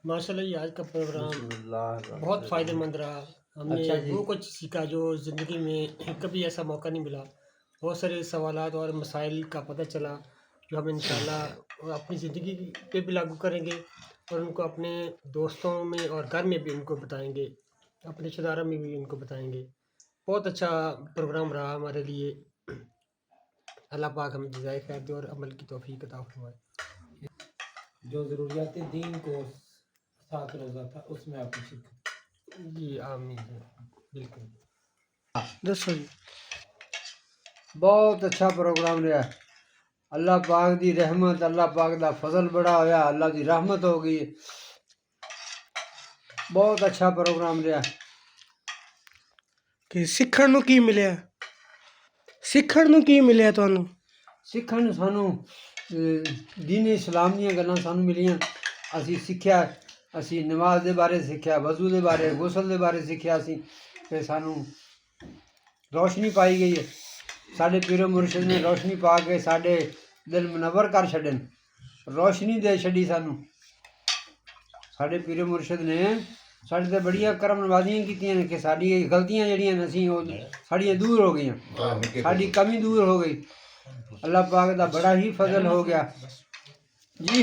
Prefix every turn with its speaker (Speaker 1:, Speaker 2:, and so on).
Speaker 1: ماشاءاللہ یہ آج کا پروگرام بہت فائدہ مند رہا. ہم نے وہ کچھ سیکھا جو زندگی میں کبھی ایسا موقع نہیں ملا. بہت سارے سوالات اور مسائل کا پتہ چلا جو ہم انشاءاللہ اپنی زندگی پہ بھی لاگو کریں گے اور ان کو اپنے دوستوں میں اور گھر میں بھی ان کو بتائیں گے, اپنے رشتہ داروں میں بھی ان کو بتائیں گے. بہت اچھا پروگرام رہا ہمارے لیے. اللہ پاک ہمیں جزائے خیر دے اور عمل کی توفیق عطا فرمائے.
Speaker 2: جو ضروریات دین کو ساتھ روزہ تھا اس میں آپ نے شرکت.
Speaker 1: جی آمین, بالکل. دسو جی.
Speaker 3: بہت اچھا پروگرام رہا. اللہ پاک دی رحمت, اللہ پاک دا فضل بڑا ہویا, اللہ دی رحمت ہو گئی. بہت اچھا پروگرام رہا.
Speaker 4: کہ سیکھਣ ਨੂੰ ਕੀ ਮਿਲਿਆ, ਸਿੱਖਣ ਨੂੰ ਕੀ ਮਿਲਿਆ ਤੁਹਾਨੂੰ?
Speaker 3: ਸਿੱਖਣ ਨੂੰ ਸਾਨੂੰ دین اسلام ਦੀਆਂ ਗੱਲਾਂ ਸਾਨੂੰ ਮਿਲੀਆਂ. ਅਸੀਂ ਸਿੱਖਿਆ, ਅਸੀਂ ਨਮਾਜ਼ ਦੇ ਬਾਰੇ ਸਿੱਖਿਆ, ਵਜ਼ੂ ਦੇ ਬਾਰੇ, ਗੁਸਲ ਦੇ ਬਾਰੇ ਸਿੱਖਿਆ. ਅਸੀਂ ਤੇ ਸਾਨੂੰ ਰੋਸ਼ਨੀ ਪਾਈ ਗਈ ਹੈ. ਸਾਡੇ ਪੀਰੋ ਮੁਰਸ਼ਿਦ ਨੇ ਰੋਸ਼ਨੀ ਪਾ ਕੇ ਸਾਡੇ ਦਿਲ ਮੁਨੱਵਰ ਕਰ ਛੱਡਣ, ਰੋਸ਼ਨੀ ਦੇ ਛੱਡੀ ਸਾਨੂੰ. ਸਾਡੇ ਪੀਰੋ ਮੁਰਸ਼ਿਦ ਨੇ ਸਾਡੇ ਤੇ ਬੜੀਆਂ ਕਰਮ ਨਵਾਜ਼ੀਆਂ ਕੀਤੀਆਂ ਨੇ ਕਿ ਸਾਡੀ ਗਲਤੀਆਂ ਜਿਹੜੀਆਂ ਨੇ ਅਸੀਂ ਉਹ ਸਾਡੀਆਂ ਦੂਰ ਹੋ ਗਈਆਂ, ਸਾਡੀ ਕਮੀ ਦੂਰ ਹੋ ਗਈ. اللہ پاک دا بڑا ہی فضل ہو گیا جی.